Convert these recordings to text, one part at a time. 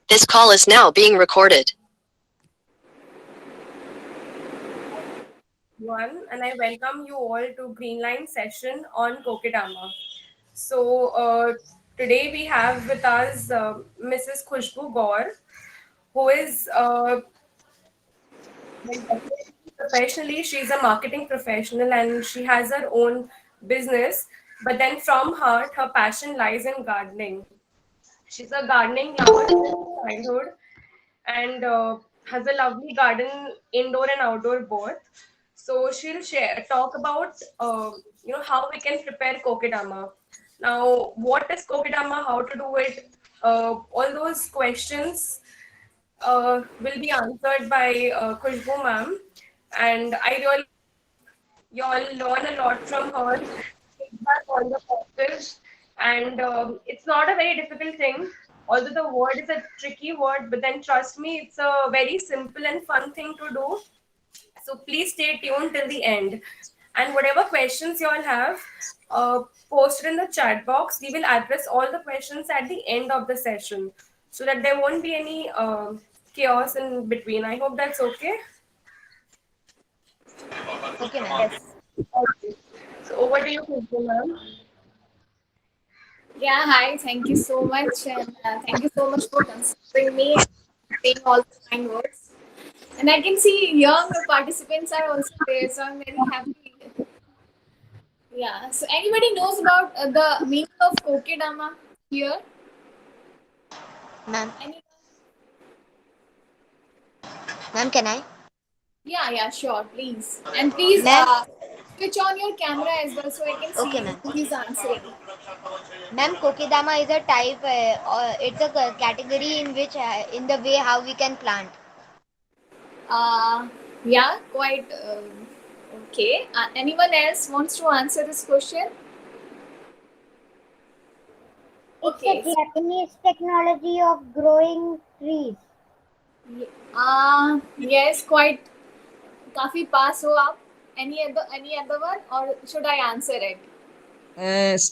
This call is now being recorded. And I welcome you all to Greenline session on Kokedama. So today we have with us Mrs. Khushbo Gaur, who is professionally she's a marketing professional and she has her own business. But then from her passion lies in gardening. She's a gardening lover since childhood and has a lovely garden, indoor and outdoor both. So she'll talk about how we can prepare kokedama. Now, what is kokedama? How to do it? All those questions will be answered by Khushbu ma'am, and I really you all learn a lot from her. Feedback on the process, and it's not a very difficult thing. Although the word is a tricky word, but then trust me, it's a very simple and fun thing to do. So please stay tuned till the end. And whatever questions you all have, post it in the chat box. We will address all the questions at the end of the session, so that there won't be any chaos in between. I hope that's okay. Okay, ma'am. Yes. Okay. So over to you, Khushbu, ma'am. Yeah, hi. Thank you so much, and thank you so much for considering me and saying all the kind words. And I can see young participants are also there, so I'm very happy. Yeah. So anybody knows about the meaning of kokedama here? Ma'am, Any? ma'am, can I? Yeah, sure. Please, and please Ma'am, switch on your camera as well, so I can okay, see ma'am. who is answering. Ma'am, Kokedama is a type, or it's a category in which, in the way how we can plant. Uh, yeah, quite okay. Anyone else wants to answer this question? It's a Okay. Japanese technology of growing trees. Yes, quite. काफी पास हो आप. Any other one or should I answer it?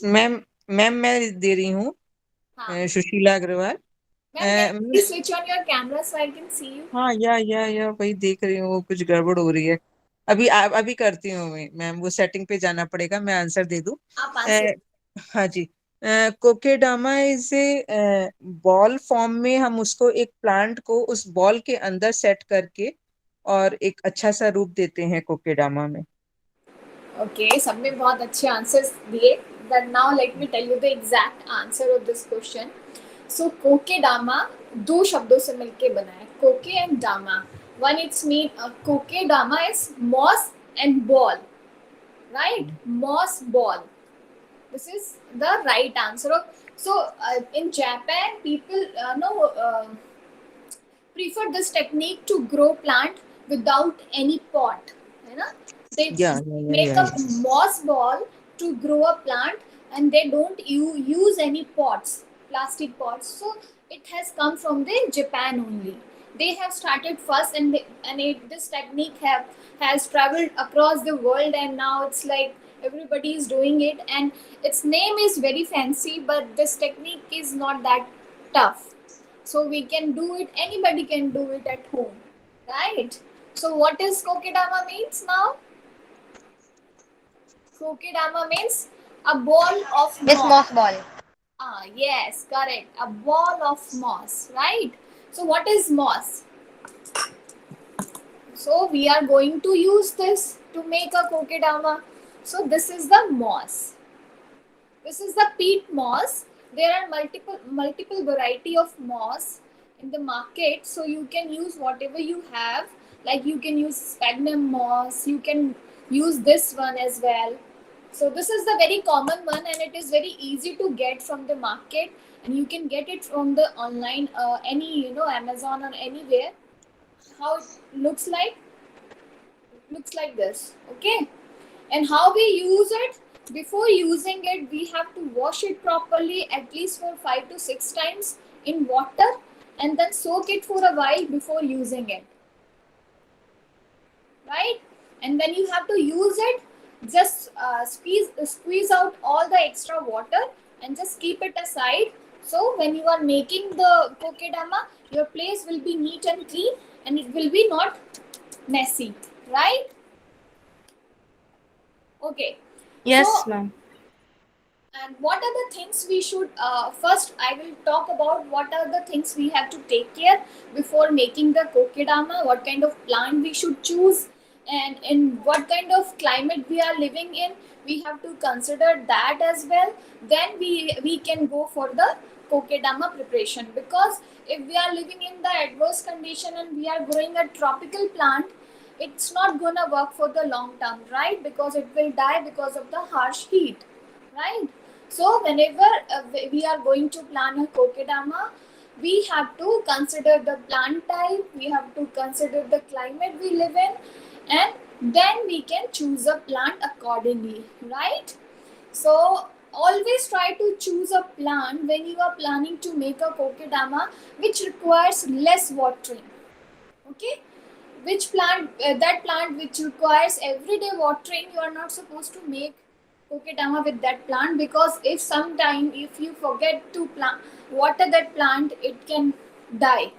Ma'am ma'am मैं दे रही हूँ हाँ. Sushila Agrawal. Ma'am, can you ma'am, please switch on your camera so I can see you? हाँ या वही देख रही हूँ, वो कुछ गड़बड़ हो रही है. अभी करती हूँ मैं मैम, वो सेटिंग पे जाना पड़ेगा, मैं आंसर दे दूँ. आप आंसर. हाँ जी. कोकेडामा इज ए बॉल फॉर्म में हम उसको एक प्लांट को उस बॉल के अंदर सेट करके और एक अच्छा सा रूप देते हैं कोकेडामा में. Okay, सबने बहुत अच्छे आंसर्स दिए. But now let me tell you the exact answer of this question. So कोकेडामा दो शब्दों से मिलके बना है. कोके and dama. One it's mean कोकेडामा is moss and ball, right? Moss ball. This is the right answer. So in Japan, people know prefer this technique to grow plant without any pot. You know, they make a या moss ball to grow a plant, and they don't use any pots, plastic pots. So it has come from the Japan only. They have started first, and this technique has traveled across the world, and now it's like everybody is doing it, and its name is very fancy, but this technique is not that tough. So we can do it, anybody can do it at home, right? So what is kokedama means now? Kokedama means a ball of It's moss. moss ball. Yes, correct, a ball of moss, right? So what is moss? So we are going to use this to make a kokedama. So this is the moss. This is the peat moss. There are multiple variety of moss in the market, so you can use whatever you have. Like you can use sphagnum moss. You can use this one as well. So this is the very common one, and it is very easy to get from the market, and you can get it from the online, any Amazon or anywhere. How it looks like this, okay? And how we use it? Before using it, we have to wash it properly at least for 5 to 6 times in water, and then soak it for a while before using it, right? And when you have to use it, just squeeze out all the extra water and just keep it aside So when you are making the kokedama, your place will be neat and clean, and it will be not messy, right? Okay. Yes, So, ma'am. and what are the things we should, first I will talk about what are the things we have to take care before making the kokedama, what kind of plant we should choose, and in what kind of climate we are living in, we have to consider that as well. Then we can go for the kokedama preparation, because if we are living in the adverse condition and we are growing a tropical plant, it's not gonna work for the long term, right? Because it will die because of the harsh heat, right? So whenever we are going to plant a kokedama, we have to consider the plant type, we have to consider the climate we live in, and then we can choose a plant accordingly, right? So always try to choose a plant when you are planning to make a kokedama which requires less watering. Okay, which plant, that plant which requires everyday watering, you are not supposed to make kokedama with that plant, because if sometime if you forget to plant water that plant, it can die,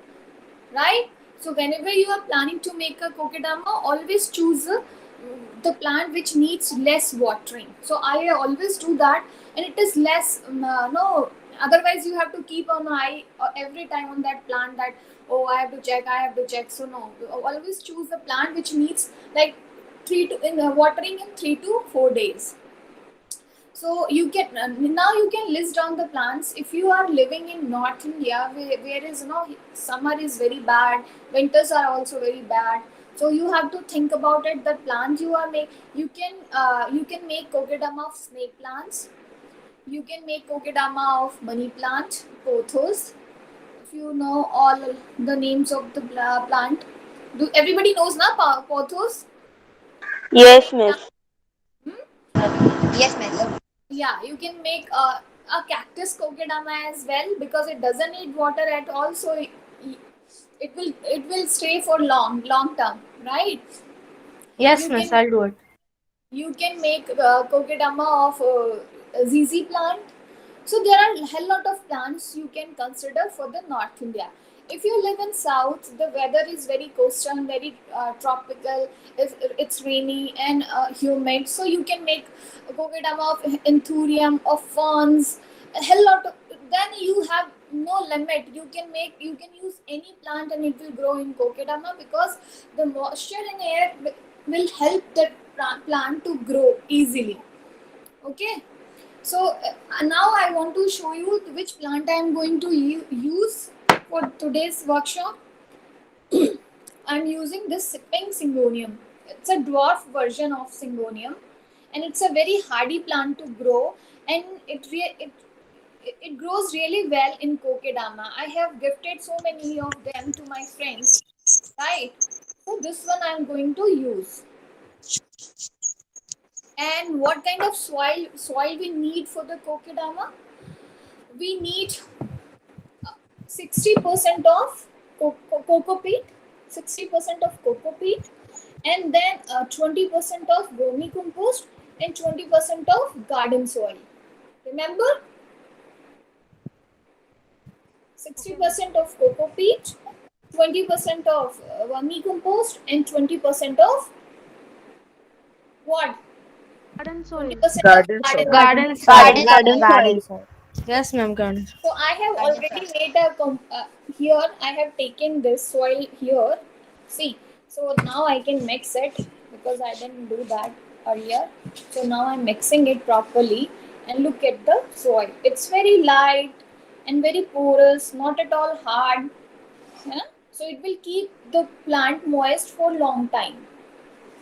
right? So whenever you are planning to make a kokedama, always choose the plant which needs less watering. So I always do that, and it is less no, otherwise you have to keep an eye every time on that plant, that oh, I have to check, I have to check. So no, always choose the plant which needs like 3 to in watering in 3 to 4 days. So you can now you can list down the plants. If you are living in North India, where is summer is very bad, winters are also very bad. So you have to think about it. The plant you are make, you can make kokedama of snake plants. You can make kokedama of money plant, pothos. If you know all the names of the plant, do everybody knows na pothos? Yes, miss. Yes, miss. Yeah, you can make a cactus kokedama as well, because it doesn't need water at all, so it will stay for long term, right? Yes, you miss. can I'll do it. you can make kokedama of ZZ plant. So there are a hell lot of plants you can consider for the North India. If you live in South, the weather is very coastal, very tropical. If it's rainy and humid, so you can make kokedama of anthurium, of ferns, a hell lot of. Then you have no limit. You can use any plant and it will grow in kokedama, because the moisture in air will help the plant to grow easily. Okay. So now I want to show you which plant I am going to use for today's workshop. I'm using this sipping Syngonium. It's a dwarf version of Syngonium, and it's a very hardy plant to grow, and it grows really well in kokedama. I have gifted so many of them to my friends, right? So this one I'm going to use. And what kind of soil we need for the kokedama? We need 60% of cocoa peat, 60% of cocoa peat, and then 20% of vermicompost and 20% of garden soil. Remember, 60% of cocoa peat, 20% of vermicompost, and 20% of what? Garden soil. 20% of garden garden soil. soil. Garden soil. Garden Garden soil. soil. Yes, ma'am. Garden soil. So I have Garden already soil. made a here I have taken this soil here. See, so now I can mix it, because I didn't do that earlier. So now I'm mixing it properly, and look at the soil. It's very light and very porous, not at all hard. Yeah? So it will keep the plant moist for long time.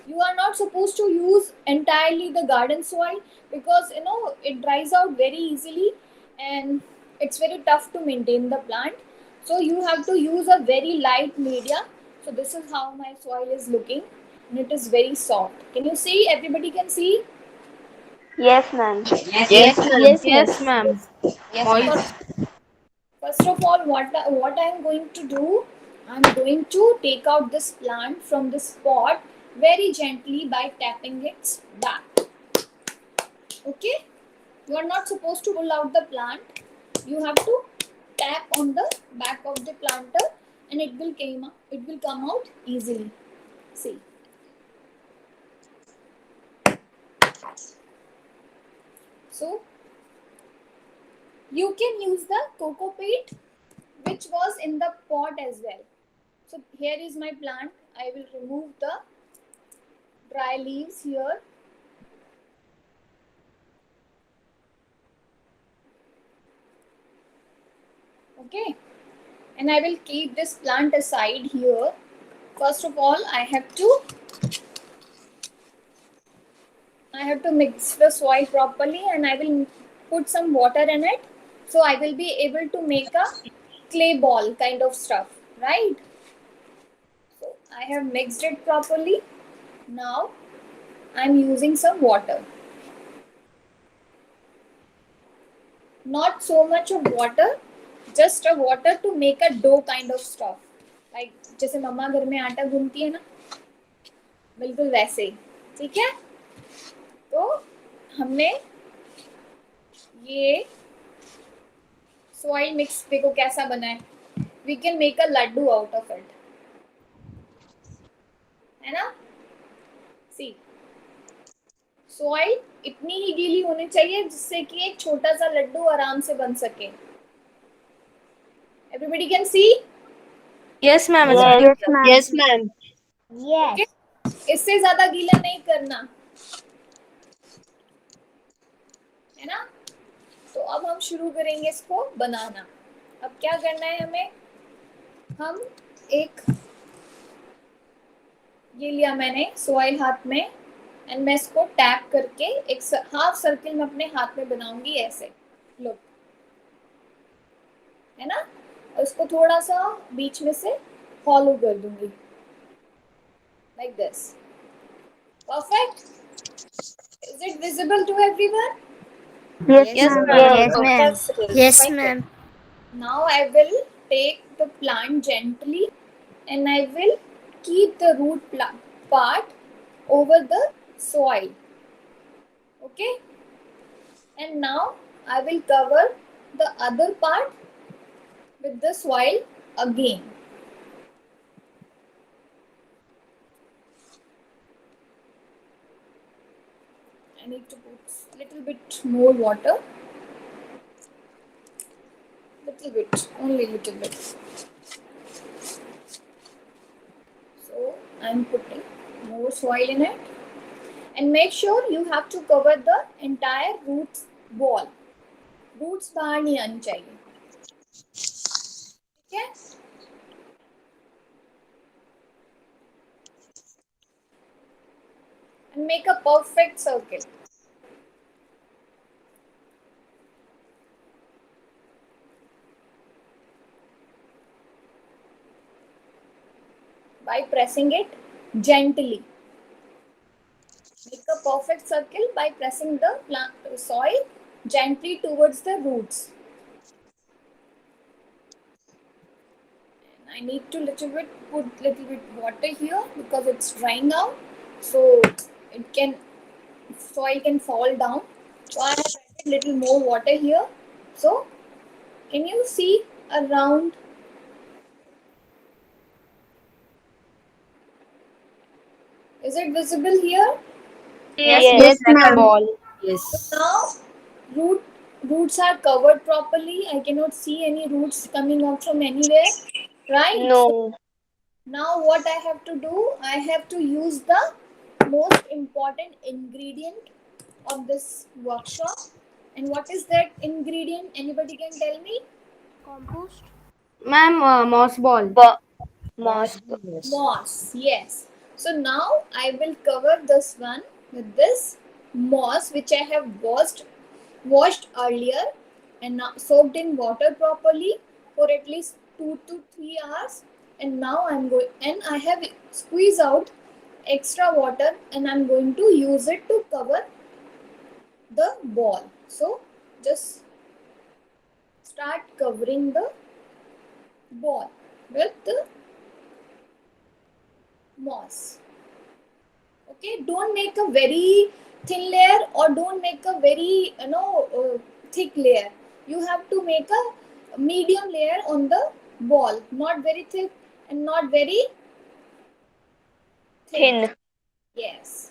You are not supposed to use entirely the garden soil, because it dries out very easily, and it's very tough to maintain the plant. So you have to use a very light media. So this is how my soil is looking, and it is very soft. Can you see? Everybody can see? Yes, ma'am. Yes, ma'am. Yes, ma'am. Yes, So ma'am. first of all, what I am going to do, I'm going to take out this plant from this pot very gently by tapping its back. Okay, you are not supposed to pull out the plant, you have to tap on the back of the planter and it will come out easily. See. So you can use the cocoa peat which was in the pot as well. So here is my plant. I will remove the dry leaves here. Okay. And I will keep this plant aside here. First of all, I have to mix the soil properly and I will put some water in it. So I will be able to make a clay ball kind of stuff, right? So I have mixed it properly. Now I'm using some water. Not so much of water, just a water to make a dough kind of stuff. Like जैसे मम्मा घर में आटा गूंथती है ना, बिल्कुल वैसे ही. ठीक है? तो हमने ये soil mix देखो कैसा बना है. We can make a laddu out of it. है ना? See. Soil इतनी ही गीली होनी चाहिए जिससे कि एक छोटा सा लड्डू आराम से बन सके. Everybody can see? Yes, ma'am. Yes, ma'am. Yes. Okay? इससे ज्यादा गीला नहीं करना, है ना? तो अब हम शुरू करेंगे इसको बनाना. अब क्या करना है हमें? हम एक ये लिया मैंने सॉइल हाथ में एंड मैं इसको टैप करके एक हाफ सर्किल में अपने हाथ में बनाऊंगी ऐसे. लो, है ना? और इसको थोड़ा सा बीच में से हॉलो कर दूंगी like this. Perfect. Is it visible to everyone? Yes, ma'am. Yes, ma'am. Yes, Fine. ma'am. Now I will take the plant gently and I will keep the root part over the soil. Okay? And now I will cover the other part with the soil again. I need to put a little bit more water. Little bit, only little bit. So I'm putting more soil in it. And make sure you have to cover the entire roots wall. Roots बाहर नहीं आनी चाहिए. ठीक है? And make a perfect circle. By pressing it gently. Make a perfect circle by pressing the soil gently towards the roots. And I need to put little bit water here because it's drying out, so soil can fall down. So I have added little more water here. So can you see around? Is it visible here? Yes, ma'am. So now roots are covered properly. I cannot see any roots coming out from anywhere, right? No. So now what I have to do, I have to use the most important ingredient of this workshop. And what is that ingredient? Anybody can tell me? Compost. Ma'am, moss ball. Moss. Moss, yes. So now I will cover this one with this moss which I have washed earlier and now soaked in water properly for at least 2 to 3 hours. And now I have squeezed out extra water and I'm going to use it to cover the ball. So just start covering the ball with the moss. Okay, don't make a very thin layer or don't make a very thick layer. You have to make medium layer on the ball, not very thick and not very thin. Thin. Yes.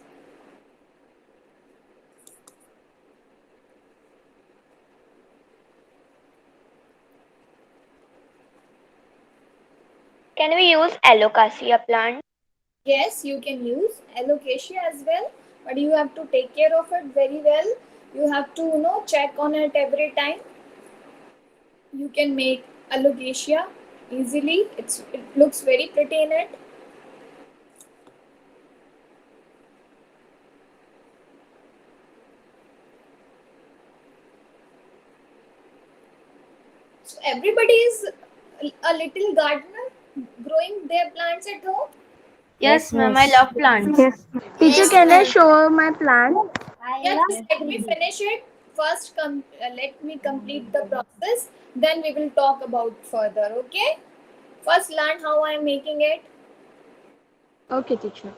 Can we use alocasia plant? Yes, you can use alocasia as well, but you have to take care of it very well. You have to, check on it every time. You can make alocasia easily. It looks very pretty in it. So everybody is a little gardener growing their plants at home. Yes, Yes, ma'am. I miss. love plants. Yes. Teacher, Yes, can I ma'am. show my plant? I Yeah, just love let me trees. finish it. First, let me complete the process. Then we will talk about further. Okay. First, learn how I am making it. Okay, teacher.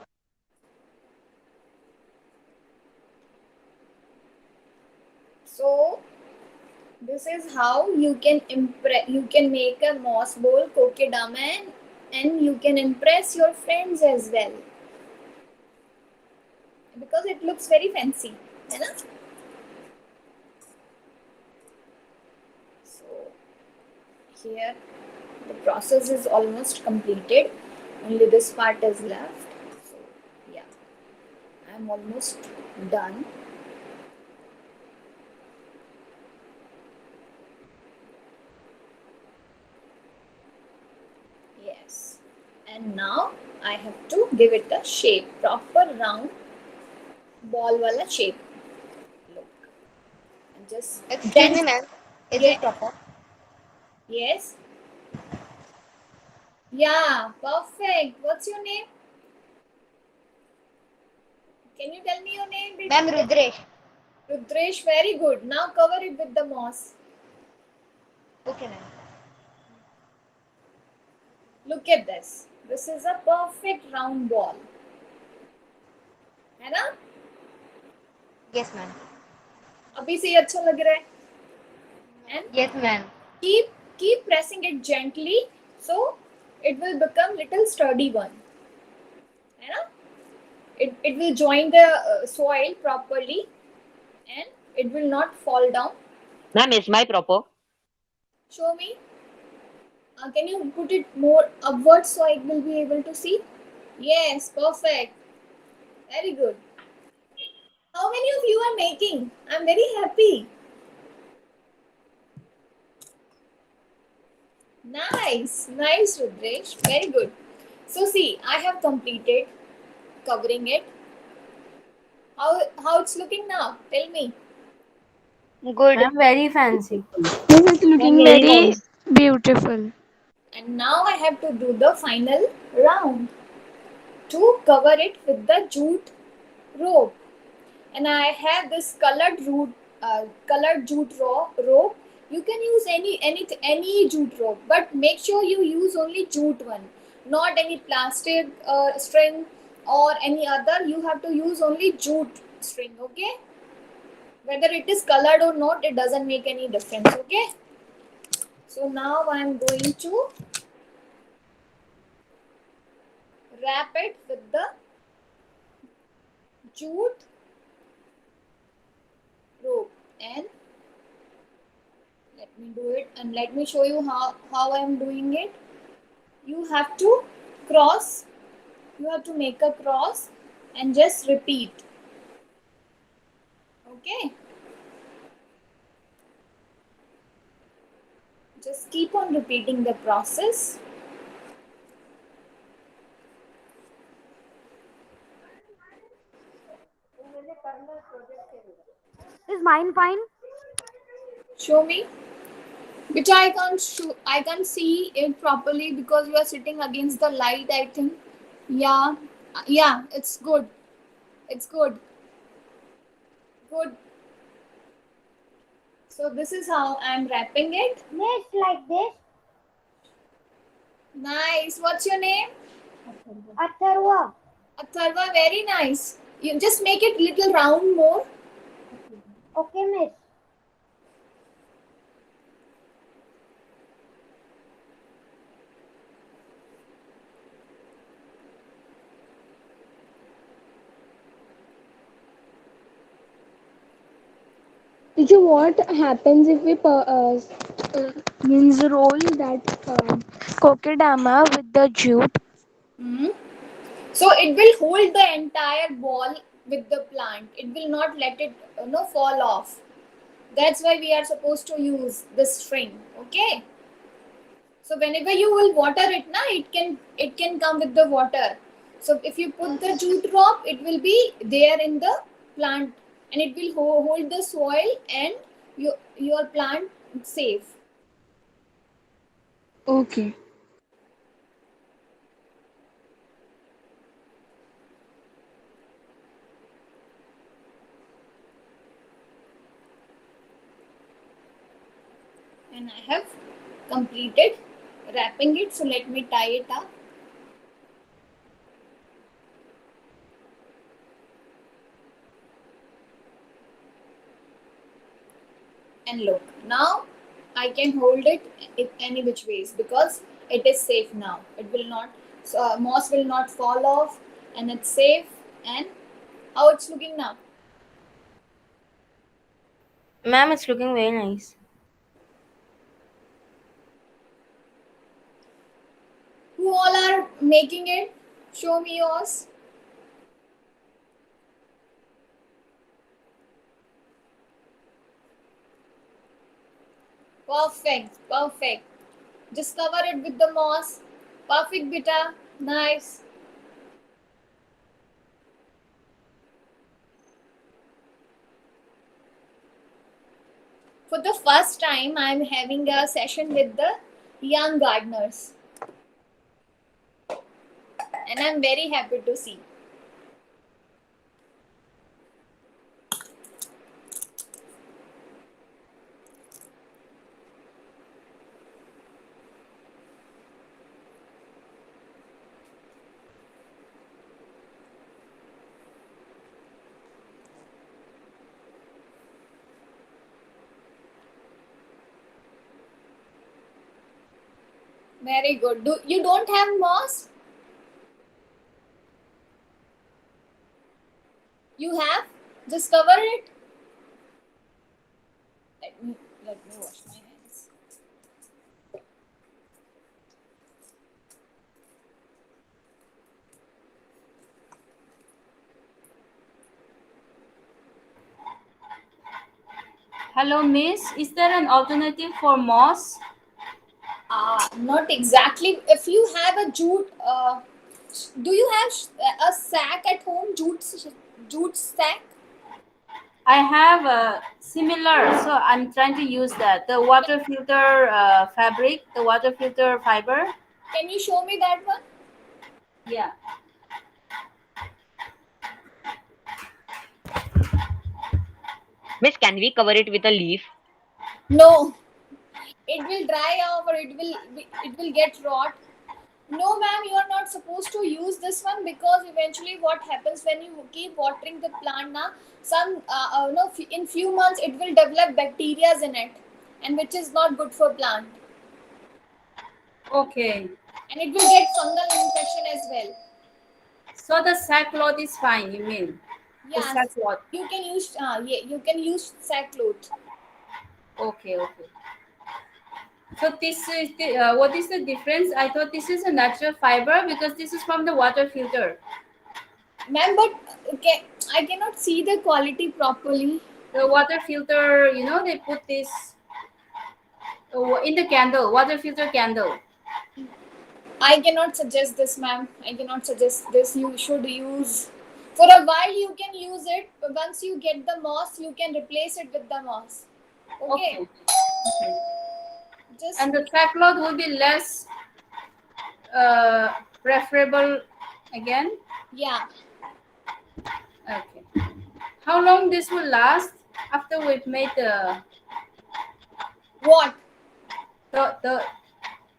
So, this is how you can You can make a moss bowl, kokedama, and you can impress your friends as well because it looks very fancy. है ना? So, here the process is almost completed. Only this part is left. So, yeah, I'm almost done. Yes. And now I have to give it a shape, proper round ball wala shape. Look. And just Excuse me, then, ma'am. Is yeah, it proper? yes. Yeah, perfect. What's your name? Can you tell me your name, beta? Ma'am, Rudresh. Rudresh, very good. Now cover it with the moss. Okay, ma'am. Look at this. This is a perfect round ball. है ना? Yes, ma'am. अभी से ये अच्छा लग रहा है. And Yes, ma'am. keep pressing it gently so it will become little sturdy one. है ना? It will join the soil properly and it will not fall down. Ma'am, is my proper? Show me. Can you put it more upwards so I will be able to see? Yes, perfect. Very good. How many of you are making? I'm very happy. Nice, Rudresh. Very good. So see, I have completed covering it. How it's looking now? Tell me. Good. Ma'am, very fancy. This is Ma'am, looking very very nice. beautiful. And now I have to do the final round to cover it with the jute rope. And I have this colored jute rope. You can use any jute rope, but make sure you use only jute one, not any plastic string or any other. You have to use only jute string. Okay, whether it is colored or not, it doesn't make any difference. Okay, so now I am going to wrap it with the jute rope, and let me do it, and let me show you how I am doing it. You have to cross, you have to make a cross and just repeat. Okay, just keep on repeating the process. Is mine fine? Show me. Which I can't see it properly because you are sitting against the light, I think. Yeah, yeah, it's good. It's good. Good. So this is how I'm wrapping it. Yes, like this. Nice. What's your name? Atharva. Atharva, very nice. You just make it little round more. Okay, miss. teacher, what happens if we means roll that kokedama with the jute? Hmm. So it will hold the entire ball with the plant. It will not let it fall off. That's why we are supposed to use the string. Okay. So whenever you will water it, na, it can come with the water. So if you put the jute drop, it will be there in the plant, and it will hold the soil and your plant safe. Okay. And I have completed wrapping it. So let me tie it up. And look, now I can hold it in any which ways because it is safe now. It will not, moss will not fall off, and it's safe. And how it's looking now? Ma'am, it's looking very nice. Who all are making it? Show me yours. Perfect, perfect. Just cover it with the moss. Perfect, beta. Nice. For the first time, I'm having a session with the young gardeners, and I'm very happy to see. Very good. Do you don't have moss? You have? Just cover it. Let me wash my hands. Hello, miss. Is there an alternative for moss? Not exactly. If you have a jute, do you have a sack at home? Jute sack? I have a similar, so I'm trying to use that. The water filter fabric, the water filter fiber. Can you show me that one? Yeah. Miss, can we cover it with a leaf? No. It will dry off, or it will get rot. No, ma'am, you are not supposed to use this one, because eventually what happens when you keep watering the plant, na, some no, in few months it will develop bacteria in it, and which is not good for plant, Okay. and it will get fungal infection as well. So the sackcloth is fine, you mean? The Yes, sackcloth. you can use yeah, you can use sackcloth. Okay, okay. So this is what is the difference? I thought this is a natural fiber because this is from the water filter. Ma'am, but okay, I cannot see the quality properly. The water filter, they put this in the candle, water filter candle. I cannot suggest this, ma'am. I cannot suggest this. You should use. For a while, you can use it. But once you get the moss, you can replace it with the moss. Okay. Okay. Okay. Just And the sackcloth will be less preferable again. yeah. Okay. How long this will last after we've made What? the the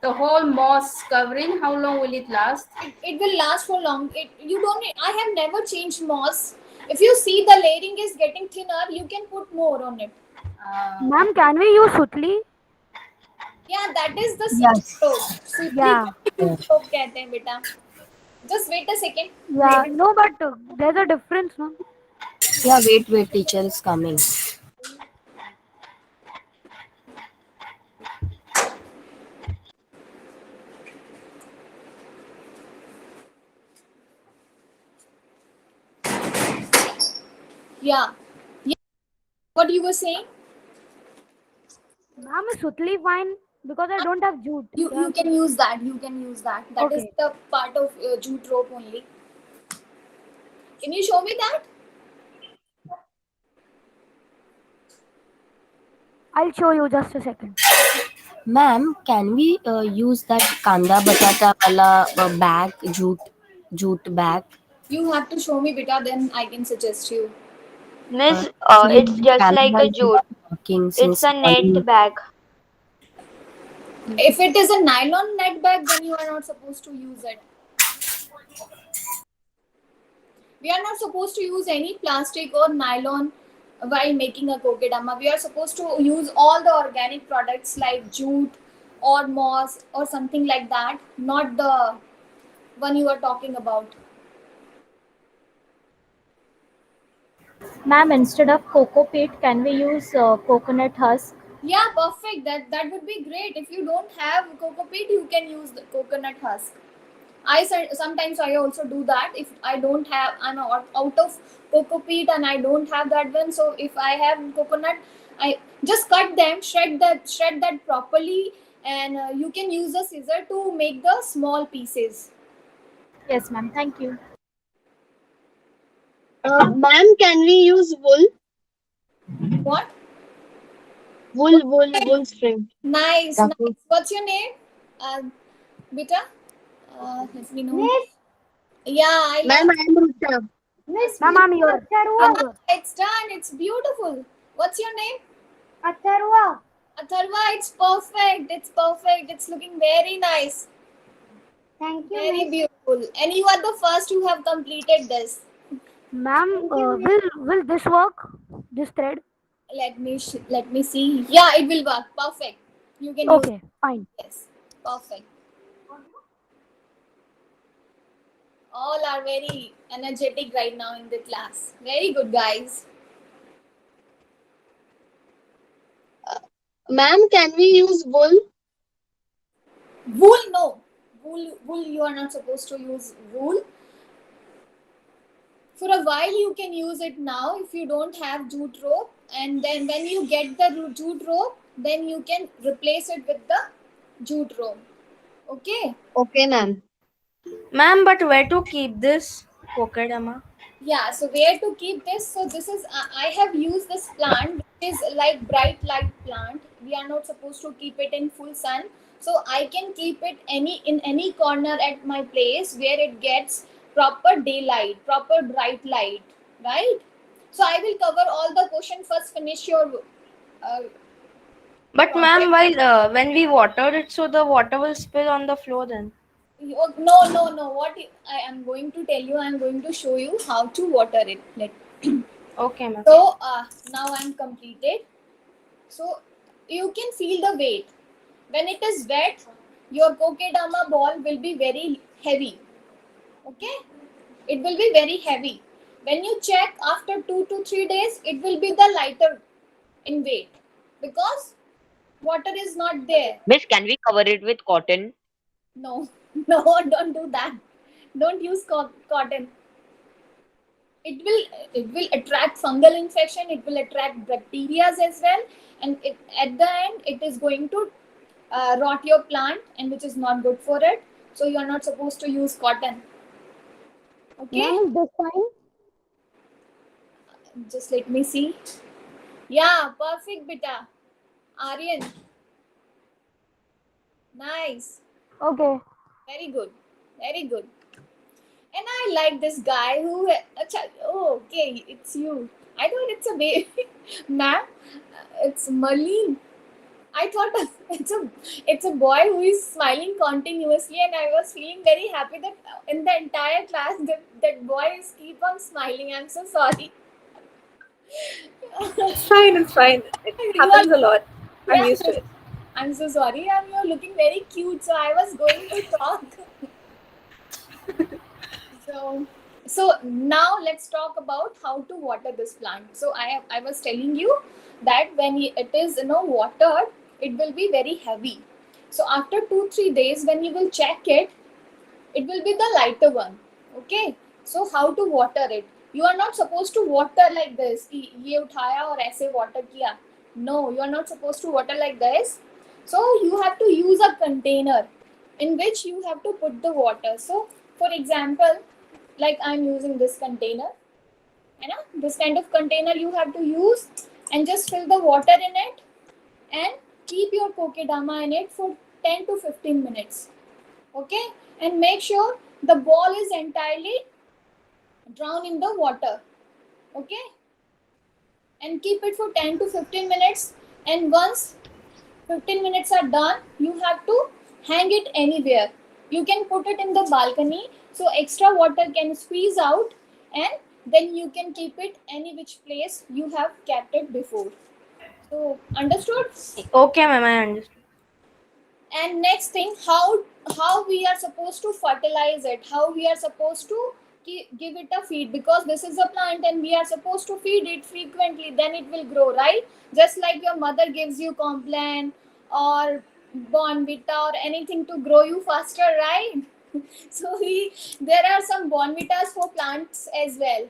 the whole moss covering? How long will it last? It will last for long. You don't. I have never changed moss. If you see the layering is getting thinner, you can put more on it. Ma'am, Okay. can we use sutli? Yeah, that is the jute Yes. rope. Sutli Yeah. को भी jute rope कहते हैं बेटा. Just wait a second. Yeah. No, but there's a difference, no? Yeah, wait, teacher is coming. Yeah. What you were saying? Ma'am, is sutli fine? Because I don't have jute. You can use that. You can use that. That is Okay. the part of jute rope only. Can you show me that? I'll show you just a second. Ma'am, can we use that kanda batata wala bag, jute bag? You have to show me, beta. Then I can suggest you. Miss, Actually, it's my just like camera a is not jute. working It's since a net morning. bag. If it is a nylon net bag, then you are not supposed to use it. We are not supposed to use any plastic or nylon while making a kokedama. We are supposed to use all the organic products like jute or moss or something like that, not the one you are talking about. Ma'am, instead of cocoa peat, can we use coconut husk? Yeah, perfect. That would be great. If you don't have cocoa peat, you can use the coconut husk. I said sometimes I also do that. If I don't have, I'm out of cocoa peat and I don't have that one. So if I have coconut, I just cut them, shred that properly, and you can use a scissor to make the small pieces. Yes, ma'am. Thank you. Ma'am, can we use wool? What? Wool string. Nice, That's nice. What's your name, Beta? Let me know. Miss, Yeah, I ma'am, love. I am Rucha. Miss, Ma'am, I'm here. Atharva. It's done. It's beautiful. What's your name? Atharva. Atharva, it's perfect. It's perfect. It's looking very nice. Thank you, Very miss. beautiful. And you are the first who have completed this. Ma'am, Thank you, miss. will this work? This thread? Let me see. Yeah, it will work. Perfect. You can use it. Okay, fine. Yes. Perfect. All are very energetic right now in the class. Very good, guys. Ma'am, can we use wool? Wool, no. Wool, you are not supposed to use wool. For a while, you can use it now if you don't have jute rope. And then when you get the jute rope, then you can replace it with the jute rope. Okay. Okay, ma'am. Ma'am, but where to keep this Kokedama? Yeah, so where to keep this? So this is I have used this plant, which is like bright light plant. We are not supposed to keep it in full sun. So I can keep it in any corner at my place where it gets proper daylight, proper bright light, right? So I will cover all the question first. Finish your uh, But ma'am, project. while when we water it, so the water will spill on the floor then. No. What I am going to tell you, I am going to show you how to water it. Okay, ma'am. So now I'm completed. So you can feel the weight. When it is wet, your kokedama ball will be very heavy. Okay? It will be very heavy. When you check after 2 to 3 days, it will be the lighter in weight because water is not there. Miss, can we cover it with cotton? No, no, don't do that. Don't use cotton. It will attract fungal infection. It will attract bacteria as well, and at the end it is going to rot your plant, and which is not good for it. So you are not supposed to use cotton. Okay, Ma'am, is this fine? just let me see. Yeah, perfect, beta. Aryan, nice, Okay. very good, very good. And I like this guy who. Oh, okay, it's you. I thought it's a baby, ma'am. It's Marlene. I thought it's a boy who is smiling continuously, and I was feeling very happy that in the entire class that boy is keep on smiling. I'm so sorry. It's fine, it's fine. It You happens a lot. I'm yeah, used to it. I'm so sorry. You're looking very cute, so I was going to talk. So now let's talk about how to water this plant. So I was telling you that when it is watered, it will be very heavy. So after 2-3 days, when you will check it, it will be the lighter one. Okay. So how to water it? You are not supposed to water like this कि ये उठाया और ऐसे water किया. No, you are not supposed to water like this. So you have to use a container in which you have to put the water. So for example, like I'm using this container, you know, this kind of container you have to use, and just fill the water in it and keep your kokedama in it for 10 to 15 minutes. Okay, and make sure the ball is entirely drowned in the water. Okay, and keep it for 10 to 15 minutes, and once 15 minutes are done, you have to hang it anywhere. You can put it in the balcony so extra water can squeeze out, and then you can keep it any which place you have kept it before. So understood? Okay, ma'am, I understood. And next thing, how we are supposed to fertilize it, how we are supposed to give it a feed, because this is a plant and we are supposed to feed it frequently, then it will grow, right? Just like your mother gives you complan or bonvita or anything to grow you faster, right? So there are some bonvitas for plants as well.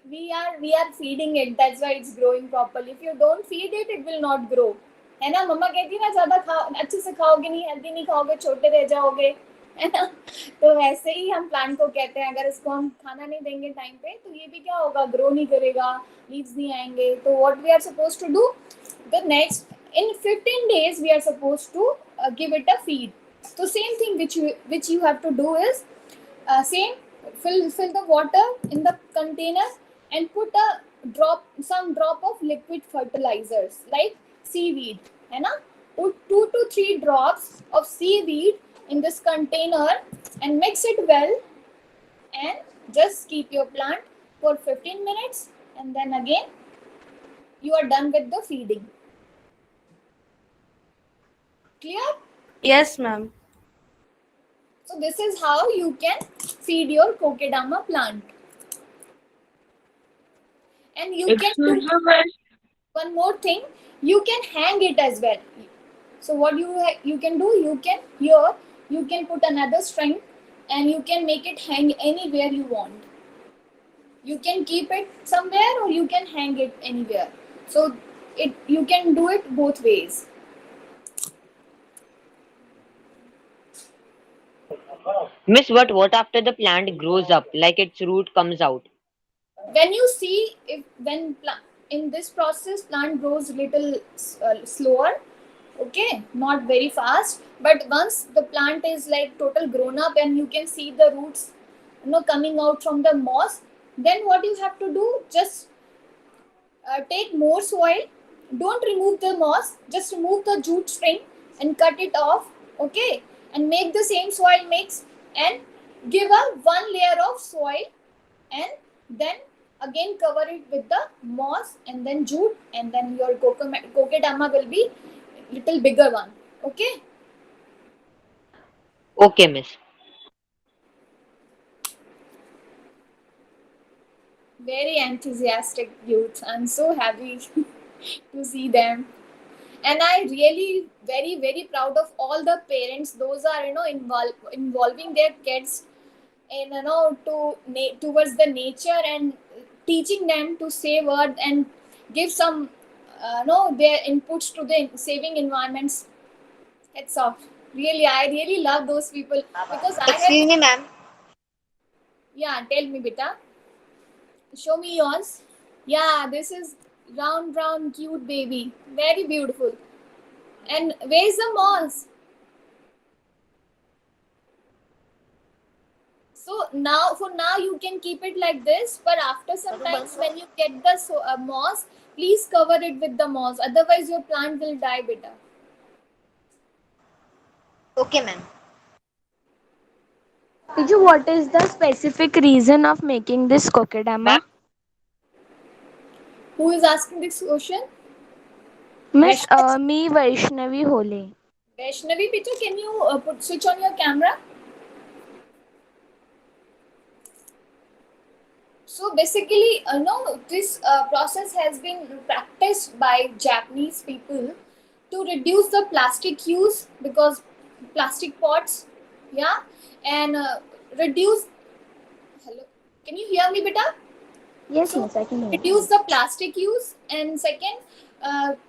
we are feeding it, that's why it's growing properly. If you don't feed it, it will not grow. है ना, मम्मा कहती है ना, ज्यादा खाओ, अच्छे से खाओगे नहीं, हेल्दी नहीं खाओगे, छोटे रह जाओगे, है ना? तो वैसे ही हम प्लांट को कहते हैं, अगर इसको हम खाना नहीं देंगे टाइम पे, तो ये भी क्या होगा, ग्रो नहीं करेगा, लीव्स नहीं आएंगे. तो what we are suppose to do, the next in 15 days we are supposed to give it a feed. So same thing which you have to do is same, fill the water in the container and put some drop of liquid fertilizers like seaweed, है ना? Put 2 to 3 drops of seaweed in this container and mix it well, and just keep your plant for 15 minutes, and then again you are done with the feeding. Clear? Yes, ma'am. So this is how you can feed your kokedama plant. And you can do one more thing, you can hang it as well. So what you can do, you can put another string and you can make it hang anywhere you want. You can keep it somewhere or you can hang it anywhere. So you can do it both ways. Miss, what after the plant grows up, like its root comes out? When you see, in this process plant grows little slower, okay, not very fast, but once the plant is like total grown up and you can see the roots, coming out from the moss, then what you have to do, just take more soil, don't remove the moss, just remove the jute string and cut it off, okay, and make the same soil mix and give a one layer of soil, and then again cover it with the moss and then jute, and then your kokedama will be little bigger one. Okay. Okay, Miss. Very enthusiastic youth. I'm so happy to see them. And I really very proud of all the parents. Those are involving their kids in towards the nature and teaching them to save earth and give some their inputs to the saving environments. It's off. Really, I really love those people because I have. Excuse me, ma'am. Yeah, tell me, beta. Show me yours. Yeah, this is round, brown, cute baby. Very beautiful. And where's the moss? So for now, you can keep it like this. But after sometimes when you get the moss, please cover it with the moss. Otherwise, your plant will die, beta. Okay, ma'am. Teacher, what is the specific reason of making this kokedama? Ma'am? Who is asking this question? Miss, me Vaishnavi Hole. Vaishnavi, beta, can you switch on your camera? So basically, this process has been practiced by Japanese people to reduce the plastic use, because plastic pots, yeah, and reduce. Hello, can you hear me, beta? Yes, So miss, I can hear you. reduce the plastic use, and second,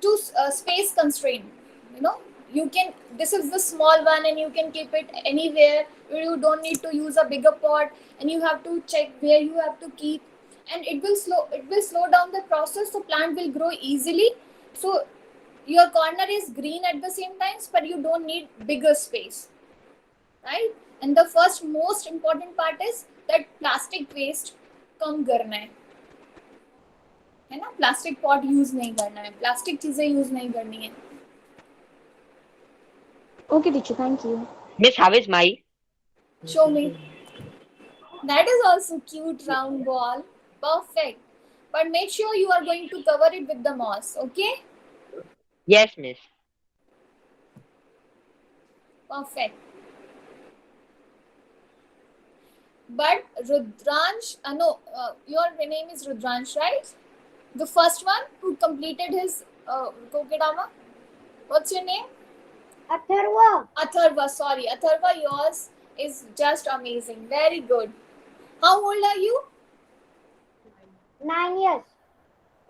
to space constraint. You know, you can, this is the small one and you can keep it anywhere. You don't need to use a bigger pot, and you have to check where you have to keep, and it will slow down the process, so plant will grow easily. So your corner is green at the same times, but you don't need bigger space, right? And the first most important part is that plastic waste कम करना है ना, plastic pot use नहीं करना है, plastic चीजें use नहीं करनी है. Okay, teacher, thank you. Miss, how is my? Show me. That is also cute round ball. Perfect. But make sure you are going to cover it with the moss, okay? Yes, Miss. Perfect. But Rudransh, no, your name is Rudransh, right? The first one who completed his Kokedama. What's your name? Atharva. Atharva, sorry. Atharva, yours is just amazing. Very good. How old are you? 9 years.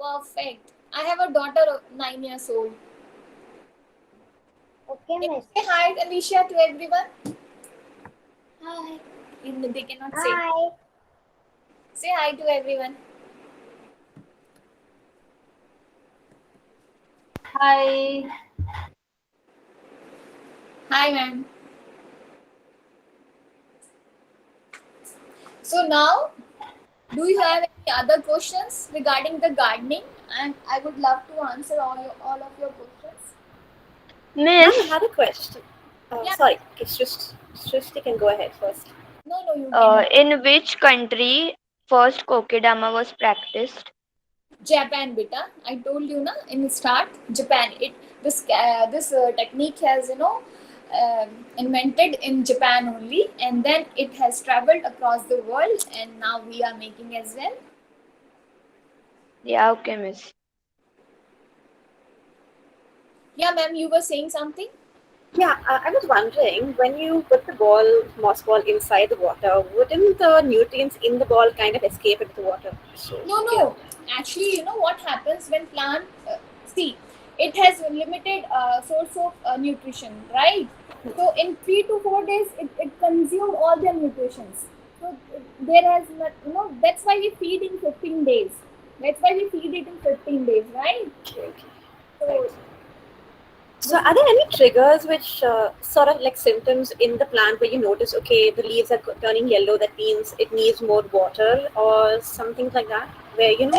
Perfect. I have a daughter of 9 years old. Okay, Can you miss. say hi, Alicia, to everyone? Hi. They cannot say. Hi. Say hi to everyone. Hi. Hi, ma'am. So now, do you have any other questions regarding the gardening? And I would love to answer all of your questions. Ma'am, I Miss, have a question. Yeah. Sorry, it's just you can go ahead first. No, you can. in which country first kokedama was practiced? Japan, beta. I told you na in the start. Japan. This technique has invented in Japan only, and then it has traveled across the world, and now we are making as well. Yeah, okay, Miss. Yeah, ma'am, you were saying something. Yeah, I was wondering, when you put the moss ball inside the water, wouldn't the nutrients in the ball kind of escape into the water? So, No. Actually, you know what happens when plant see, it has a limited source of nutrition, right? So in 3 to 4 days, it consumes all their nutritions. So there has not, that's why we feed in 15 days. That's why we feed it in 15 days, right? okay. So Thanks. So, are there any triggers which sort of like symptoms in the plant where you notice, okay, the leaves are turning yellow, that means it needs more water, or something like that, where in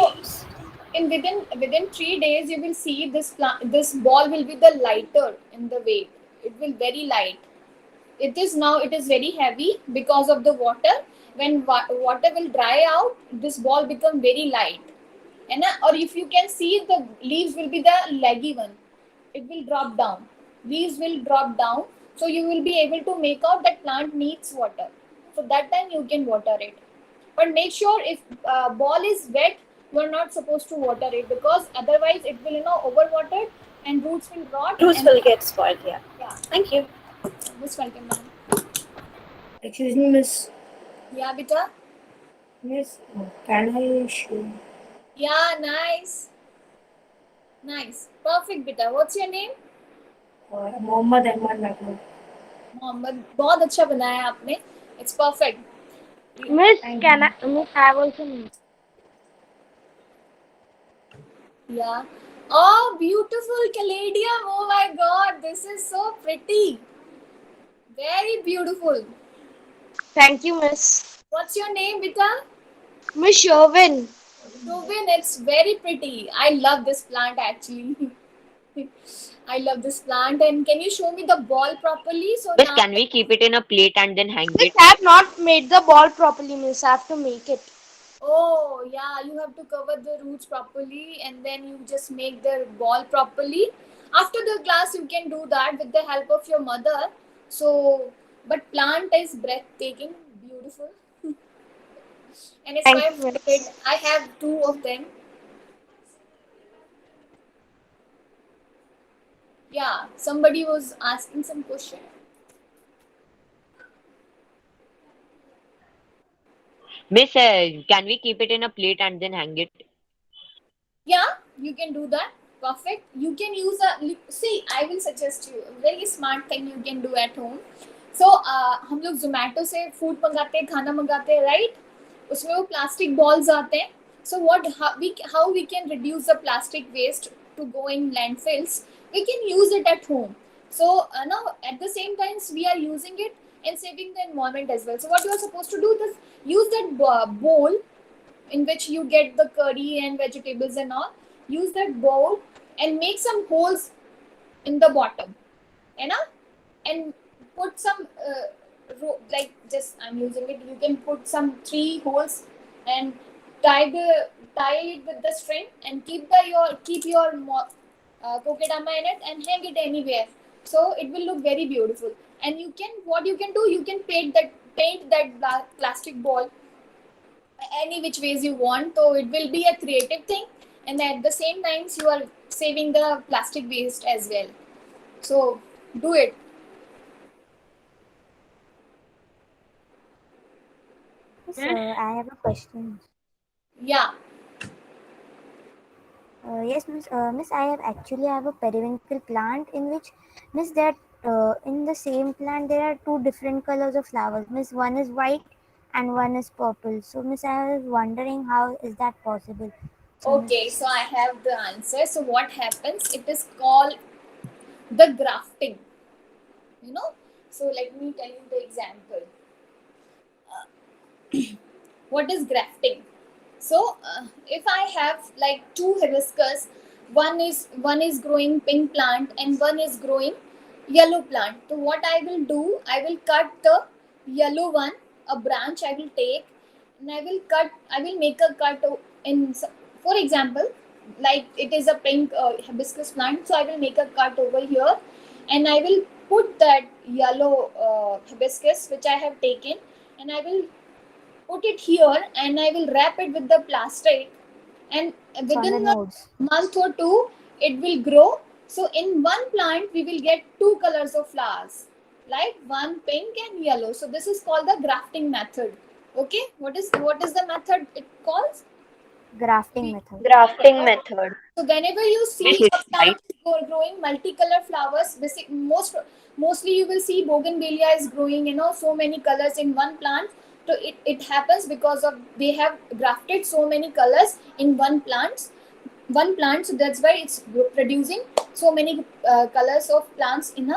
within 3 days, you will see this ball will be the lighter in the weight. It will very light. It is very heavy because of the water. When water will dry out, this ball become very light. And or if you can see, the leaves will be the leggy one. It will drop down. Leaves will drop down. So you will be able to make out that plant needs water. So that time you can water it. But make sure if ball is wet, you are not supposed to water it, because otherwise it will overwater and roots will rot. roots And will get spoiled? Yeah. yeah, Thank you. most welcome, ma'am. Excuse me, miss. Yeah, beta. Miss, can I show? Yeah, nice. Nice. Perfect, beta. What's your name? Mohammed Ahmad Mahmood. Mohammad. बहुत अच्छा बनाया आपने. It's perfect. Miss, Thank can you. I? Miss, I have also. Yeah. Oh, beautiful caladium. Oh my god, this is so pretty. Very beautiful. Thank you, Miss. What's your name, beta? Miss Sherwin. Rubin, it's very pretty. I love this plant actually. I love this plant. And can you show me the ball properly? So Miss, now, can we keep it in a plate and then hang Miss, it? I have not made the ball properly, Miss. I have to make it. oh yeah, you have to cover the roots properly, and then you just make the ball properly. After the class, you can do that with the help of your mother. So, but plant is breathtaking, beautiful, and it's Thank my you, favorite. Miss. I have two of them. Yeah, somebody was asking some question. Miss, can we keep it in a plate and then hang it? Yeah, you can do that. Perfect. You can use a see. I will suggest you a very smart thing you can do at home. So हम लोग जोमेटो से food मंगाते हैं, खाना मंगाते हैं, right? उसमें वो प्लास्टिक बॉल्स आते हैं. So what how we can reduce the plastic waste to go in landfills? We can use it at home. So now at the same times we are using it and saving the environment as well. So what you are supposed to do is use that bowl in which you get the curry and vegetables and all. Use that bowl and make some holes in the bottom, you know, and put some like just I'm using it. You can put some three holes and tie it with the string and keep your kokedama in it and hang it anywhere. So it will look very beautiful. And you can what you can do, you can paint that plastic ball any which ways you want, so it will be a creative thing, and at the same times you are saving the plastic waste as well. So do it. Yes, I have a question. Yeah. Miss, I have a periwinkle plant in which, Miss, that in the same plant there are two different colors of flowers. Miss, one is white and one is purple. So, Miss, I was wondering how is that possible? So, Okay, Miss, so I have the answer. So what happens, it is called the grafting, you know. So let me tell you the example. What is grafting? So if I have like two hibiscus, one is growing pink plant and one is growing yellow plant. So what I will do, I will cut the yellow one, a branch I will take, and I will make a cut in for example, like it is a pink hibiscus plant, so I will make a cut over here and I will put that yellow hibiscus which I have taken, and I will put it here and I will wrap it with the plastic, and it's on the within a nodes. month or two it will grow. So in one plant we will get two colors of flowers, like one pink and yellow. So this is called the grafting method. Okay, what is the method it calls? Grafting method. Grafting method. So whenever you Miss, see is a it right? plant growing multicolored flowers, mostly you will see bougainvillea is growing, you know, so many colors in one plant. So it happens because of they have grafted so many colors in one plant. So that's why it's producing so many colors of plants in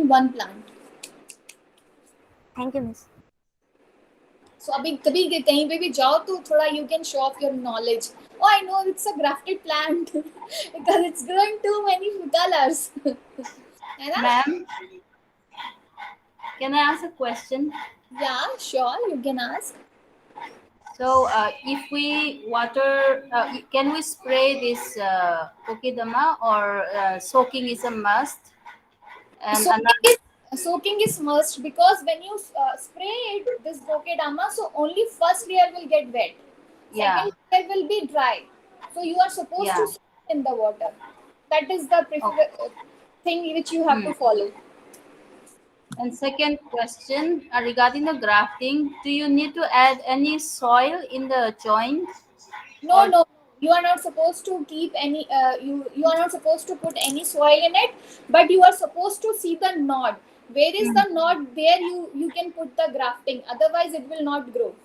one plant. Thank you, Miss. So अभी कभी कहीं पे भी जाओ तो थोड़ा you can show off your knowledge. Oh, I know it's a grafted plant because it's growing too many colors. है ना? Ma'am, can I ask a question? Yeah, sure, you can ask. So, if we water, can we spray this Kokedama, or soaking is a must? And Soaking another, is soaking is must because when you spray it, this Kokedama, so only first layer will get wet, yeah, second layer will be dry. So you are supposed to yeah. soak in the water. That is the Okay. thing which you have Hmm. to follow. And second question, regarding the grafting, do you need to add any soil in the joint? No, Or no, you are not supposed to keep any. You are not supposed to put any soil in it, but you are supposed to see the nod. Where is the Mm, nod? There you can put the grafting. Otherwise, it will not grow.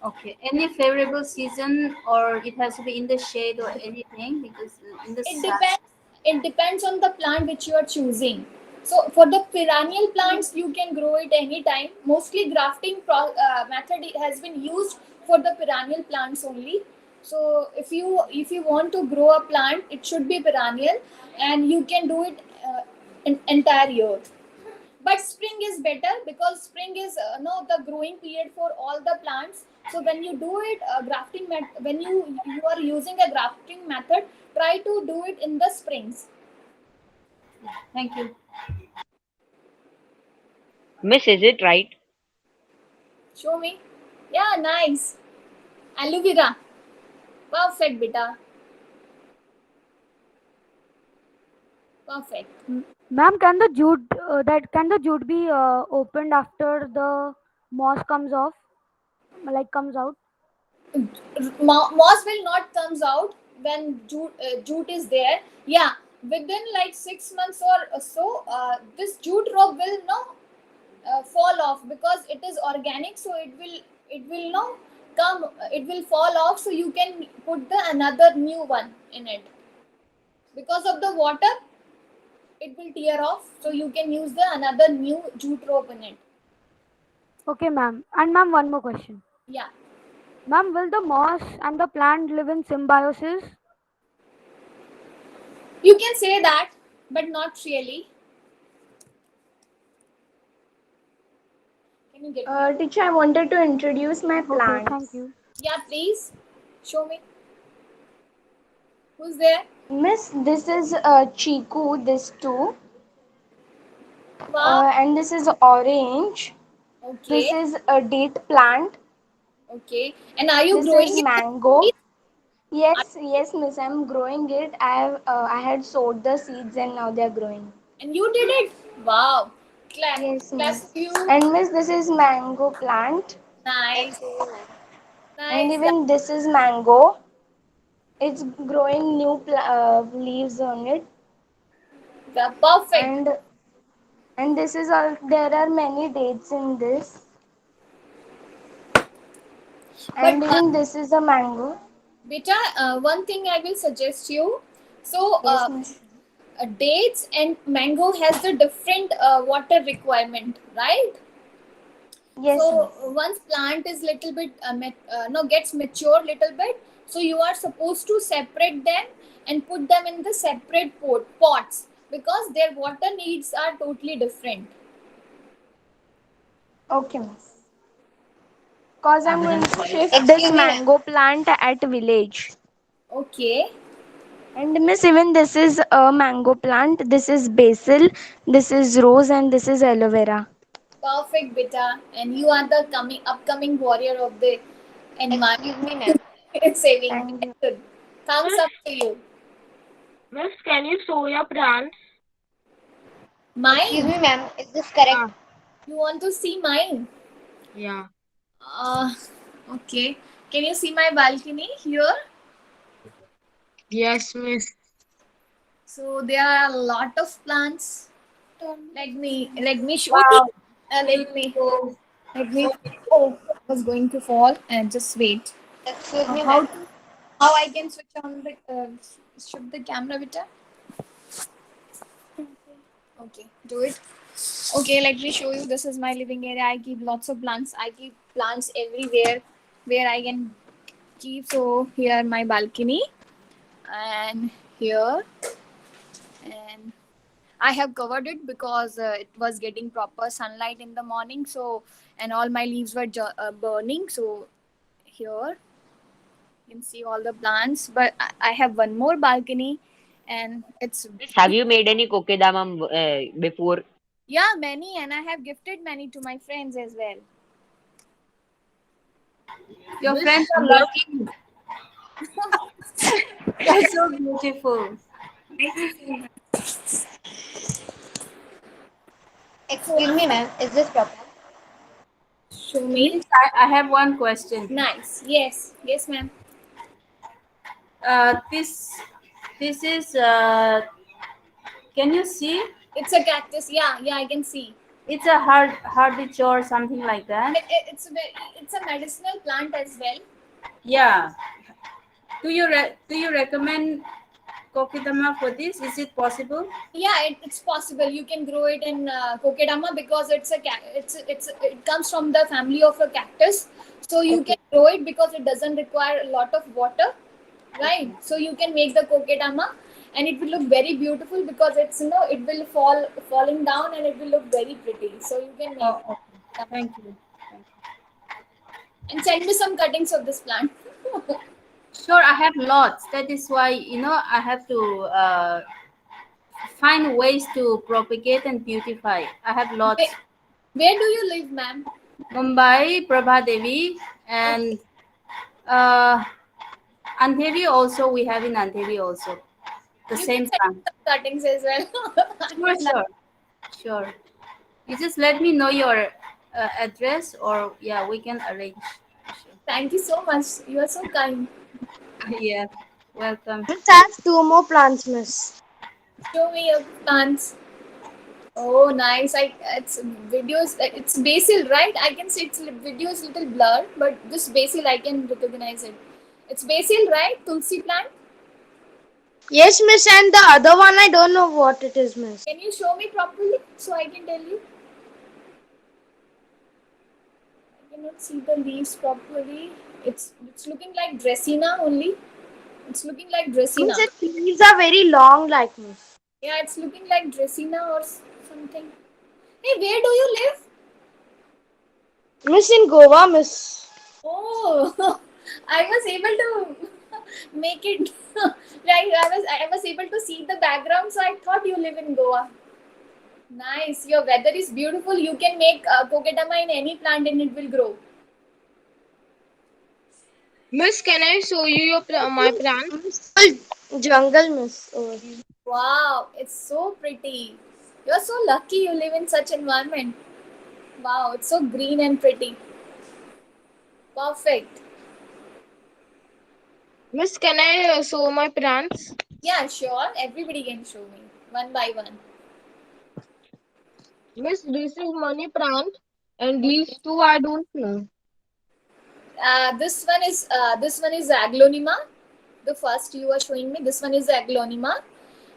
okay, any favorable season, or it has to be in the shade or anything, because in the It sun. depends. It depends on the plant which you are choosing. So for the perennial plants, you can grow it anytime. Mostly grafting method has been used for the perennial plants only. So if you want to grow a plant, it should be perennial, and you can do it entire year. But spring is better because spring is no the growing period for all the plants. So when you do it when you are using a grafting method, try to do it in the springs. Thank you. Miss, is it right? Show me. Yeah, nice. Aloe vera. Perfect, beta. Perfect. Ma'am, can the jute be opened after the moss comes off? like comes out? Moss will not comes out when jute is there. Yeah, within like 6 months or so, this jute rope will fall off because it is organic. So it will no come. It will fall off. So you can put the another new one in it. Because of the water, it will tear off. So you can use the another new jute rope in it. Okay, ma'am. And ma'am, one more question. Yeah, Ma'am, will the moss and the plant live in symbiosis? you can say that, but not really. Can you get me? Teacher, I wanted to introduce my Okay, thank plants. you. Yeah, please show me. Who's there? Miss, this is Chiku, this too. Wow. And this is orange. This Okay. is a date plant. Okay. And are you This is growing it? mango. Are- Yes, yes, miss, I'm growing it. I had sowed the seeds and now they're growing. And you did it. Wow. Yes, Class miss. to you. And miss, this is mango plant. Nice. And Nice. even this is mango. It's growing new leaves on it. Perfect. And this is all. There are many dates in this. But And even this is a mango. beta, one thing I will suggest you. So, Yes, miss. dates and mango has the different water requirement, right? Yes, So miss. once plant is little bit no gets mature little bit, so you are supposed to separate them and put them in the separate pots because their water needs are totally different. Okay, miss. Cause I'm going to shift this Excuse me, ma'am. mango plant at village. Okay, And miss, even this is a mango plant. This is basil. This is rose, and this is aloe vera. perfect, beta, and you are the coming upcoming warrior of the environment Excuse me, ma'am. saving. Thank Very you. good. Thumbs Miss, up to you. miss, can you sow your plants? Excuse Mine. me, ma'am. Is this correct? Yeah, You want to see mine? yeah. Uh, okay. Can you see my balcony here? Yes, miss. So there are a lot of plants. Let me show you. Wow, Let me beautiful. let me. So Oh, I was going to fall and just wait. Excuse me, How ma'am. to how I can switch on the shift the camera, beta? Okay, do it. Okay, let me show you. This is my living area. I keep lots of plants. I keep plants everywhere where I can keep. So here my balcony and here and I have covered it because it was getting proper sunlight in the morning. So, and all my leaves were burning. So, here you can see all the plants. But I have one more balcony, and it's Miss, have you made any kokedama before? yeah many, and I have gifted many to my friends as well. your Miss, friends are what? lucky. You're so beautiful. So, Excuse me, ma'am. Is this proper? show me. Miss, I have one question. Nice. Yes. Yes, ma'am. This is can you see? It's a cactus. Yeah. Yeah. I can see. It's a hardich or something like that. It's a medicinal plant as well. Yeah. Do you recommend Kokidama for this? Is it possible? Yeah, it's possible. You can grow it in Kokedama because it comes from the family of a cactus. So you Okay. can grow it because it doesn't require a lot of water, right? Okay. So you can make the Kokedama, and it will look very beautiful because it will falling down and it will look very pretty. So you can make Oh, okay. Thank you. Thank you. and send me some cuttings of this plant. Sure, I have lots. That is why I have to find ways to propagate and beautify. I have where, lots. where do you live, ma'am? Mumbai, Prabha Devi, Okay, and uh, Andheri also. We have in Andheri also the you can same send me plant. some cuttings as well. I Sure, would like. sure, sure. You just let me know your address, or yeah, we can arrange. Thank you so much. You are so kind. Yeah, welcome. Miss, I have two more plants, miss. Show me your plants. Oh, nice. It's videos. It's basil, right? I can see its video is little blurred, but this basil I can recognize it. It's basil, right? Tulsi plant. Yes, miss, and the other one I don't know what it is, miss. Can you show me properly so I can tell you? I cannot see the leaves properly. It's looking like Dracena only. It's looking like Miss, Dracena. its leaves are very long, like miss. Yeah, it's looking like Dracena or something. Hey, where do you live? Miss, in Goa, miss. Oh, I was able to make it. Right, I was able to see the background, so I thought you live in Goa. Nice. Your weather is beautiful. You can make Kokedama in any plant and it will grow. Miss, can I show you my plant? Miss, full jungle, miss. Over here. Wow, it's so pretty. You're so lucky you live in such environment. Wow, it's so green and pretty. Perfect. Miss, can I show my plants? Yeah, sure. Everybody can show me one by one. Miss, this is money plant, and Okay. these two I don't know. This one is aglonema. The first you are showing me. This one is aglonema,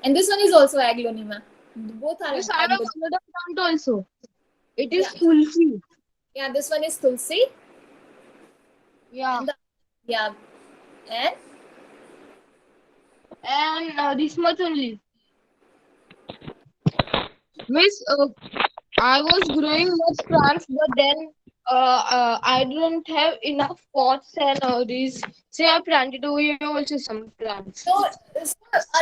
and this one is also aglonema. Both are Miss, I have aglonema. another plant also. It Yeah, is tulsi. yeah. This one is tulsi, Yeah, and yeah, and and this much only. Miss, I was growing much plants, but then I didn't have enough pots and these. So I planted over here also some plants. so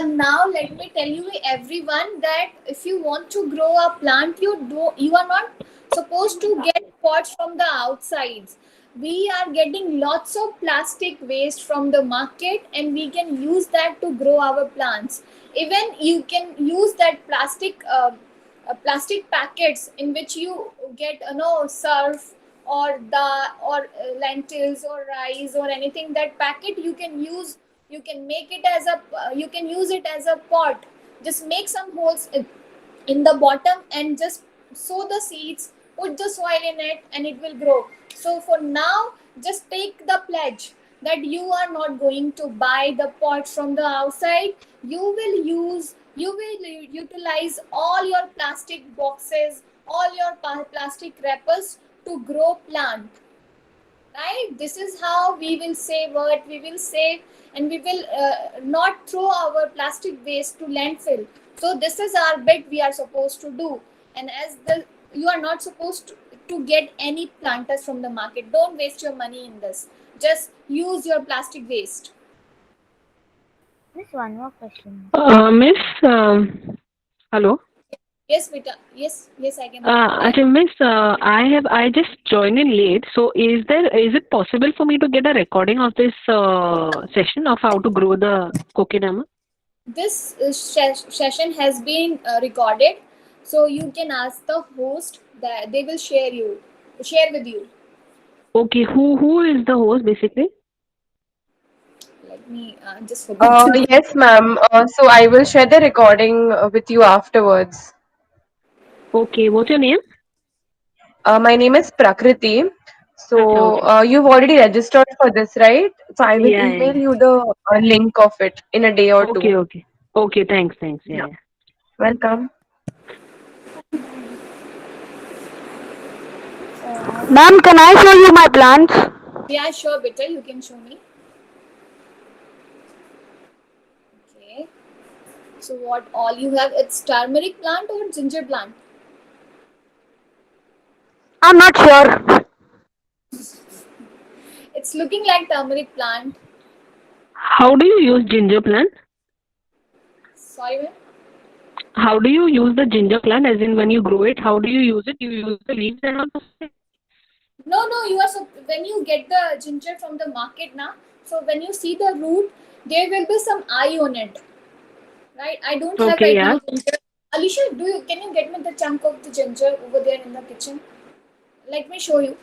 now let me tell you everyone that if you want to grow a plant, you are not supposed to get pots from the outsides. We are getting lots of plastic waste from the market, and we can use that to grow our plants. Even you can use that plastic packets in which you get surf or lentils or rice or anything. That packet you can use. You can make it as a you can use it as a pot. Just make some holes in the bottom and just sow the seeds, put the soil in it, and it will grow. So for now, just take the pledge that you are not going to buy the pots from the outside. You will utilize all your plastic boxes, all your plastic wrappers to grow plant. Right, this is how we will save what we will save, and we will not throw our plastic waste to landfill. So this is our bit we are supposed to do. And as the you are not supposed to get any planters from the market. Don't waste your money in this. Just use your plastic waste. Miss, one more question. Miss, hello. Yes, Vita. Yes, I can hear you. Yeah. Actually, Miss, I just joined in late. So, is it possible for me to get a recording of this session of how to grow the kokedama? This session has been recorded, so you can ask the host that they will share with you. Okay, who is the host basically? Let me just forget. Yes, ma'am. So I will share the recording with you afterwards. Okay, what's your name? My name is Prakriti. Acha, So okay. you've already registered for this, right? So I will Yeah, yeah, email yeah. you the link of it in a day or Okay, two. okay. Okay, thanks. Yeah, Yeah. yeah. Welcome. Ma'am, can I show you my plants? Yeah, sure, Bitter, you can show me. Okay. So what all you have? It's turmeric plant or ginger plant? I'm not sure. It's looking like turmeric plant. How do you use ginger plant? Sorry, ma'am. How do you use the ginger plant? As in, when you grow it, how do you use it? You use the leaves and all? No. You are when you get the ginger from the market now. So when you see the root, there will be some eye on it. Right? I don't have Okay, right yeah. now ginger. Alicia, can you get me the chunk of the ginger over there in the kitchen? Let me show you.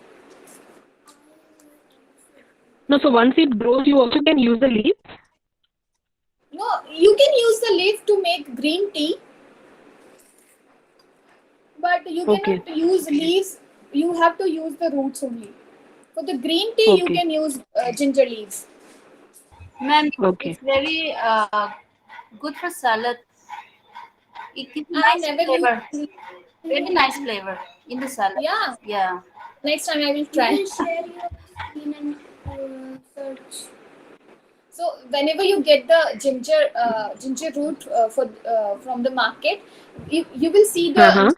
No, so once it grows, you also can use the leaf. No, you can use the leaf to make green tea, but you Okay. cannot use leaves. You have to use the roots only. For the green tea, you Okay. can use ginger leaves. Ma'am, it's Okay. very good for salad. It gives a I nice never use flavor. Very nice flavor in the salad. Yeah, Yeah. next time I will try. You can share your screen and search. So whenever you get the ginger root for from the market, you will see the Uh-huh.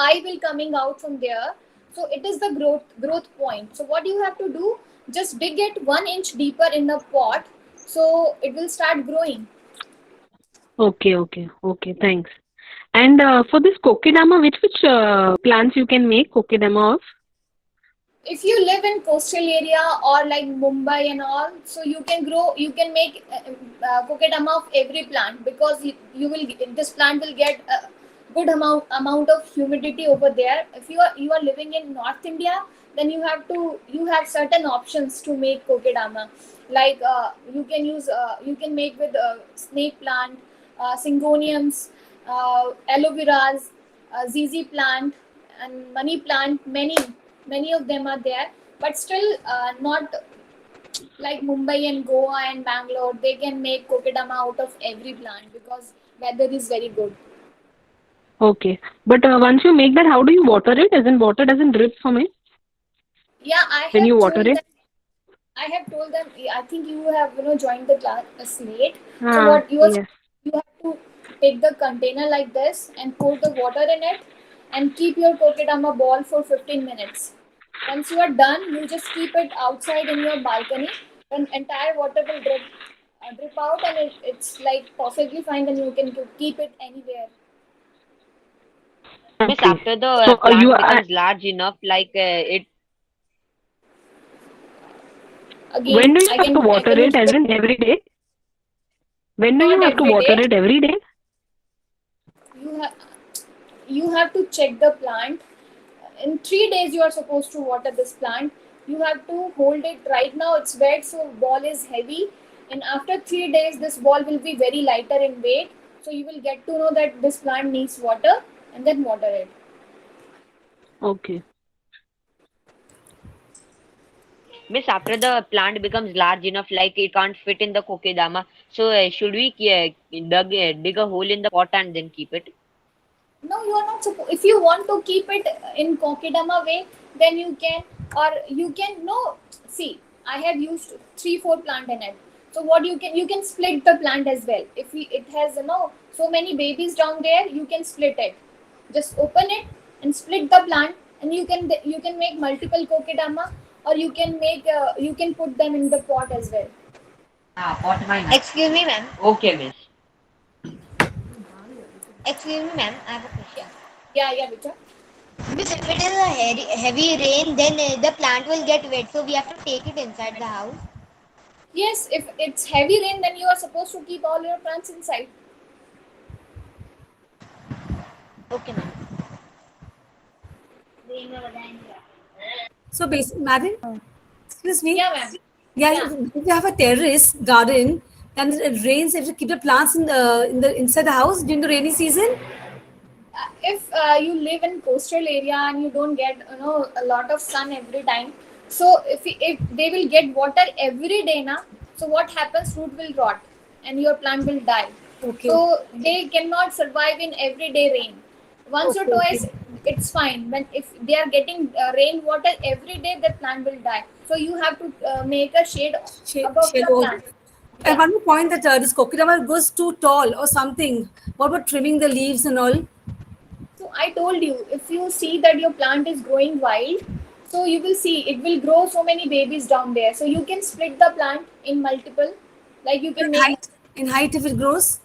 eye will coming out from there. So it is the growth point. So what you have to do, just dig it 1 inch deeper in the pot, so it will start growing. Okay, okay, okay. Thanks. And for this kokedama, which plants you can make kokedama of? If you live in coastal area or like Mumbai and all, so you can make kokedama of every plant, because you will this plant will get a good amount of humidity over there. If you are living in North India, then you have certain options to make kokedama, like you can make with snake plant, syngoniums, aloe veras, ZZ plant, and money plant. Many of them are there, but still not like Mumbai and Goa and Bangalore. They can make kokedama out of every plant because weather is very good. Okay. But once you make that, how do you water it? As in water doesn't drip from it Yeah, when you water it? I have told them. I think you have joined the class late. So Ah, yes. you have to take the container like this and pour the water in it and keep your kokedama ball for 15 minutes. Once you are done, you just keep it outside in your balcony. Then entire water will drip out, and it's like perfectly fine. Then you can keep it anywhere. Miss, Okay. after the So you plant are, becomes large enough, like it when Again, do you have to I water cannot it? As say in every day? When do you not have to every water day. it every day? You have you have to check the plant. In 3 days you are supposed to water this plant. You have to hold it. Right now it's wet, so ball is heavy, and after 3 days this ball will be very lighter in weight, so you will get to know that this plant needs water, and then water it. Okay. Miss, after the plant becomes large enough, like it can't fit in the kokedama. So should we dig a hole in the pot and then keep it? No, you are not supposed. If you want to keep it in kokedama way, then you can, or you can no. See, I have used 3 4 plant in it. So what you can split the plant as well. If it has so many babies down there, you can split it. Just open it and split the plant, and you can make multiple kokedama, or you can put them in the pot as well. Pot mine. Excuse me, ma'am. Okay, miss. Excuse me, ma'am. I have a question. Yeah, Vita. Miss, if it is a heavy rain, then the plant will get wet, so we have to take it inside the house. Yes, if it's heavy rain, then you are supposed to keep all your plants inside. Okay, ma'am. So basically, Madam, excuse me. Yeah, ma'am. Yeah, Yeah. if you have a terrace garden, then it rains. If you keep the plants in the inside the house during the rainy season. If you live in coastal area and you don't get a lot of sun every time, so if they will get water every day na, so what happens, root will rot and your plant will die. Okay. So they cannot survive in everyday rain. Once or Okay. twice Okay. it's fine, but if they are getting rain water every day, the plant will die. So you have to make a shade above the Shallow. plant. And Yeah. one more point that this kokedama goes too tall or something. What about trimming the leaves and all? So I told you, if you see that your plant is growing wild, so you will see it will grow so many babies down there. So you can split the plant in multiple, like you can In make height, in height if it grows.